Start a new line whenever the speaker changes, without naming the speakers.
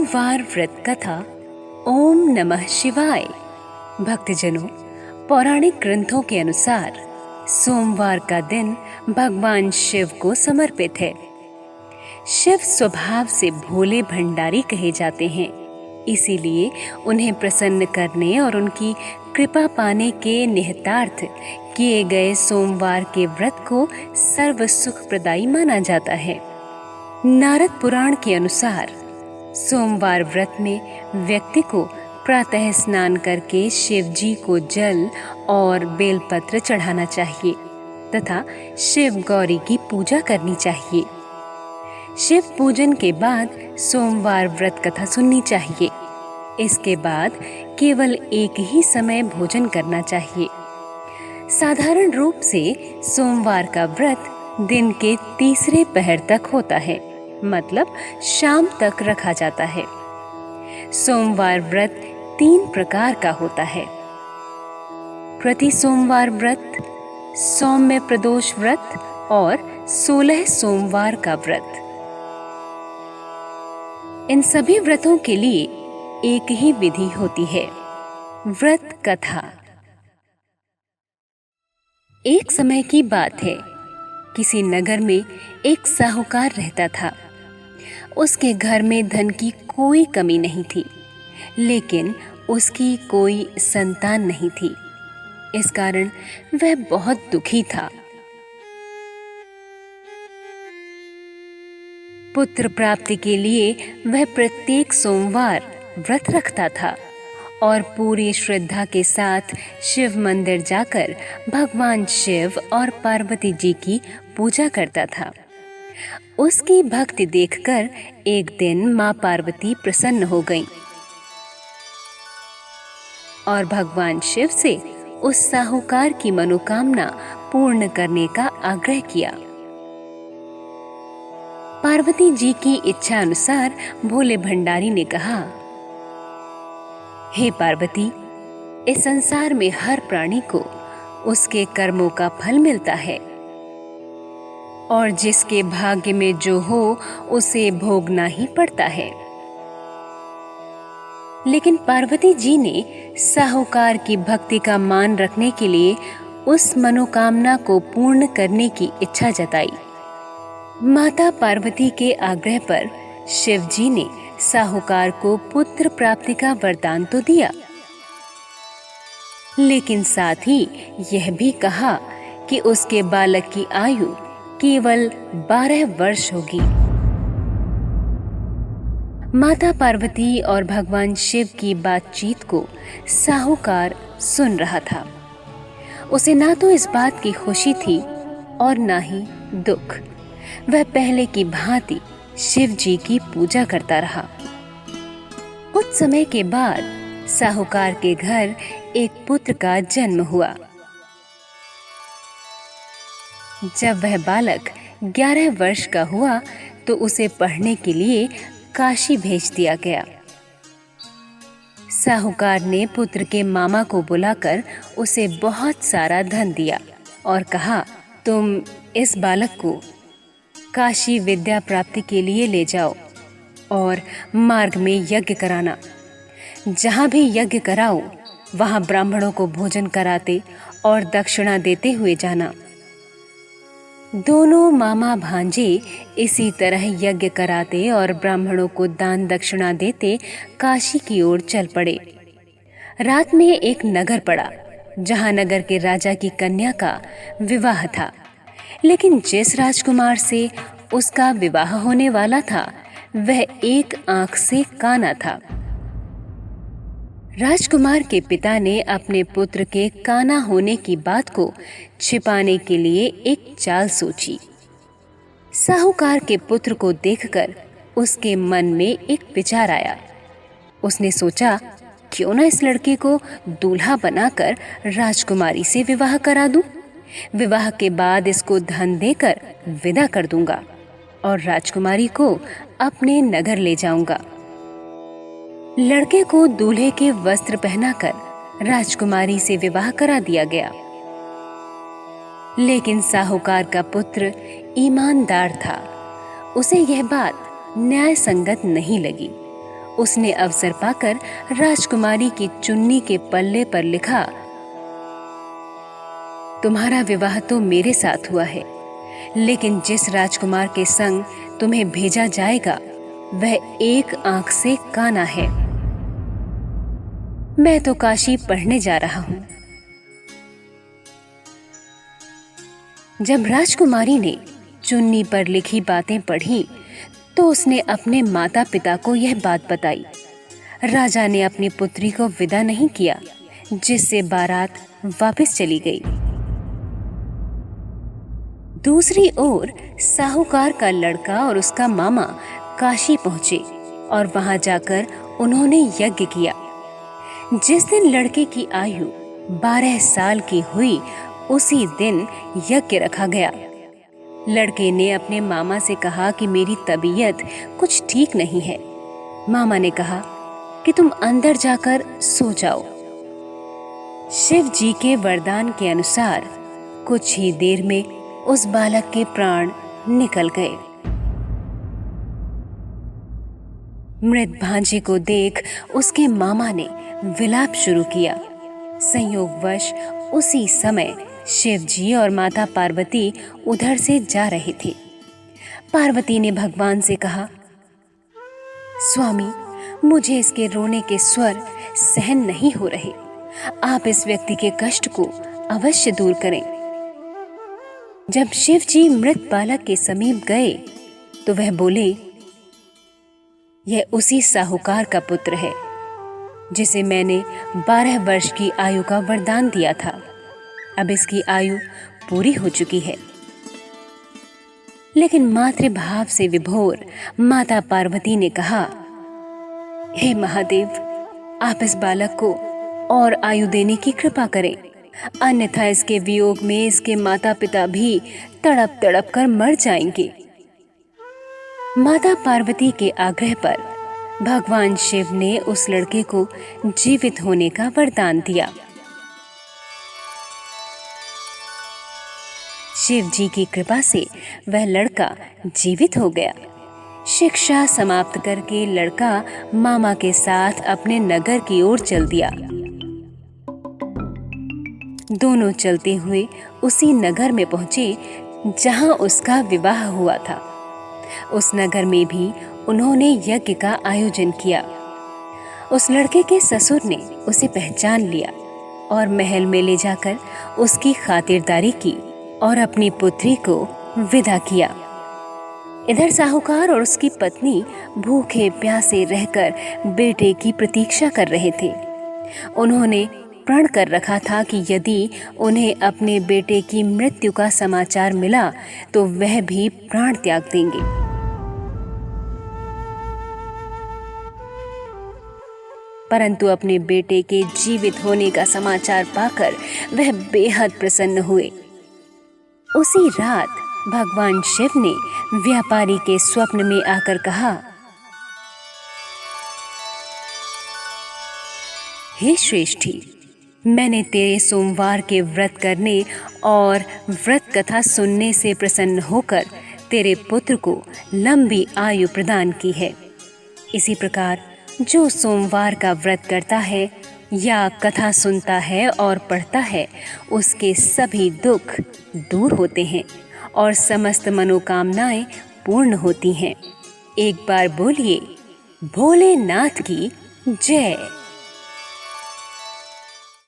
सोमवार व्रत कथा। ओम नमः शिवाय। भक्तजनों, पौराणिक ग्रंथों के अनुसार सोमवार का दिन भगवान शिव को समर्पित है। शिव स्वभाव से भोले भंडारी कहे जाते हैं, इसीलिए उन्हें प्रसन्न करने और उनकी कृपा पाने के निहितार्थ किए गए सोमवार के व्रत को सर्व सुख प्रदायी माना जाता है। नारद पुराण के अनुसार सोमवार व्रत में व्यक्ति को प्रातः स्नान करके शिव जी को जल और बेलपत्र चढ़ाना चाहिए तथा शिव गौरी की पूजा करनी चाहिए। शिव पूजन के बाद सोमवार व्रत कथा सुननी चाहिए। इसके बाद केवल एक ही समय भोजन करना चाहिए। साधारण रूप से सोमवार का व्रत दिन के तीसरे पहर तक होता है, मतलब शाम तक रखा जाता है। सोमवार व्रत 3 प्रकार का होता है: प्रति सोमवार व्रत, सौम्य प्रदोष व्रत और 16 सोमवार का व्रत। इन सभी व्रतों के लिए एक ही विधि होती है, व्रत कथा। एक समय की बात है, किसी नगर में एक साहूकार रहता था। उसके घर में धन की कोई कमी नहीं थी, लेकिन उसकी कोई संतान नहीं थी। इस कारण वह बहुत दुखी था। पुत्र प्राप्ति के लिए वह प्रत्येक सोमवार व्रत रखता था और पूरी श्रद्धा के साथ शिव मंदिर जाकर भगवान शिव और पार्वती जी की पूजा करता था। उसकी भक्ति देखकर एक दिन मां पार्वती प्रसन्न हो गईं और भगवान शिव से उस साहूकार की मनोकामना पूर्ण करने का आग्रह किया। पार्वती जी की इच्छा अनुसार भोले भंडारी ने कहा, हे पार्वती, इस संसार में हर प्राणी को उसके कर्मों का फल मिलता है और जिसके भाग्य में जो हो उसे भोगना ही पड़ता है। लेकिन पार्वती जी ने साहूकार की भक्ति का मान रखने के लिए उस मनोकामना को पूर्ण करने की इच्छा जताई। माता पार्वती के आग्रह पर शिव जी ने साहूकार को पुत्र प्राप्ति का वरदान तो दिया, लेकिन साथ ही यह भी कहा कि उसके बालक की आयु केवल 12 वर्ष होगी। माता पार्वती और भगवान शिव की बातचीत को साहूकार सुन रहा था। उसे ना तो इस बात की खुशी थी और ना ही दुख। वह पहले की भांति शिव जी की पूजा करता रहा। कुछ समय के बाद साहूकार के घर एक पुत्र का जन्म हुआ। जब वह बालक 11 वर्ष का हुआ तो उसे पढ़ने के लिए काशी भेज दिया गया। साहूकार ने पुत्र के मामा को बुलाकर उसे बहुत सारा धन दिया और कहा, तुम इस बालक को काशी विद्या प्राप्ति के लिए ले जाओ और मार्ग में यज्ञ कराना। जहाँ भी यज्ञ कराओ वहाँ ब्राह्मणों को भोजन कराते और दक्षिणा देते हुए जाना। दोनों मामा भांजे इसी तरह यज्ञ कराते और ब्राह्मणों को दान दक्षिणा देते काशी की ओर चल पड़े। रात में एक नगर पड़ा, जहाँ नगर के राजा की कन्या का विवाह था, लेकिन जिस राजकुमार से उसका विवाह होने वाला था वह एक आंख से काना था। राजकुमार के पिता ने अपने पुत्र के काना होने की बात को छिपाने के लिए एक चाल सोची। साहूकार के पुत्र को देखकर उसके मन में एक विचार आया। उसने सोचा, क्यों ना इस लड़के को दूल्हा बनाकर राजकुमारी से विवाह करा दूं। विवाह के बाद इसको धन देकर विदा कर दूंगा और राजकुमारी को अपने नगर ले जाऊंगा। लड़के को दूल्हे के वस्त्र पहनाकर राजकुमारी से विवाह करा दिया गया। लेकिन साहूकार का पुत्र ईमानदार था। उसे यह बात न्याय संगत नहीं लगी। उसने अवसर पाकर राजकुमारी की चुन्नी के पल्ले पर लिखा, तुम्हारा विवाह तो मेरे साथ हुआ है, लेकिन जिस राजकुमार के संग तुम्हें भेजा जाएगा वह एक आंख से काना है। मैं तो काशी पढ़ने जा रहा हूं। जब राजकुमारी ने चुन्नी पर लिखी बातें पढ़ी तो उसने अपने माता पिता को यह बात बताई। राजा ने अपनी पुत्री को विदा नहीं किया, जिससे बारात वापस चली गई। दूसरी ओर साहूकार का लड़का और उसका मामा काशी पहुंचे और वहां जाकर उन्होंने यज्ञ किया। जिस दिन लड़के की आयु 12 साल की हुई उसी दिन यज्ञ रखा गया। लड़के ने अपने मामा से कहा कि मेरी तबीयत कुछ ठीक नहीं है। मामा ने कहा कि तुम अंदर जाकर सो जाओ। शिव जी के वरदान के अनुसार कुछ ही देर में उस बालक के प्राण निकल गए। मृत भांजे को देख उसके मामा ने विलाप शुरू किया। संयोगवश उसी समय शिव जी और माता पार्वती उधर से जा रहे थे। पार्वती ने भगवान से कहा, स्वामी, मुझे इसके रोने के स्वर सहन नहीं हो रहे। आप इस व्यक्ति के कष्ट को अवश्य दूर करें। जब शिव जी मृत बालक के समीप गए तो वह बोले, यह उसी साहूकार का पुत्र है जिसे मैंने 12 वर्ष की आयु का वरदान दिया था। अब इसकी आयु पूरी हो चुकी है। लेकिन मातृभाव से विभोर माता पार्वती ने कहा, हे महादेव, आप इस बालक को और आयु देने की कृपा करें, अन्यथा इसके वियोग में इसके माता पिता भी तड़प तड़प कर मर जाएंगे। माता पार्वती के आग्रह पर भगवान शिव ने उस लड़के को जीवित होने का वरदान दिया। शिव जी की कृपा से वह लड़का जीवित हो गया। शिक्षा समाप्त करके लड़का मामा के साथ अपने नगर की ओर चल दिया। दोनों चलते हुए उसी नगर में पहुंचे जहां उसका विवाह हुआ था। उस नगर में भी उन्होंने यज्ञ का आयोजन किया। उस लड़के के ससुर ने उसे पहचान लिया और महल में ले जाकर उसकी खातिरदारी की और अपनी पुत्री को विदा किया। इधर साहूकार और उसकी पत्नी भूखे प्यासे रहकर बेटे की प्रतीक्षा कर रहे थे। उन्होंने प्रण कर रखा था कि यदि उन्हें अपने बेटे की मृत्यु का समाचार मिला तो वह भी प्राण त्याग देंगे। परंतु अपने बेटे के जीवित होने का समाचार पाकर वह बेहद प्रसन्न हुए। उसी रात भगवान शिव ने व्यापारी के स्वप्न में आकर कहा, हे श्रेष्ठी, मैंने तेरे सोमवार के व्रत करने और व्रत कथा सुनने से प्रसन्न होकर तेरे पुत्र को लंबी आयु प्रदान की है। इसी प्रकार जो सोमवार का व्रत करता है या कथा सुनता है और पढ़ता है, उसके सभी दुख दूर होते हैं और समस्त मनोकामनाएं पूर्ण होती हैं। एक बार बोलिए, भोलेनाथ की जय।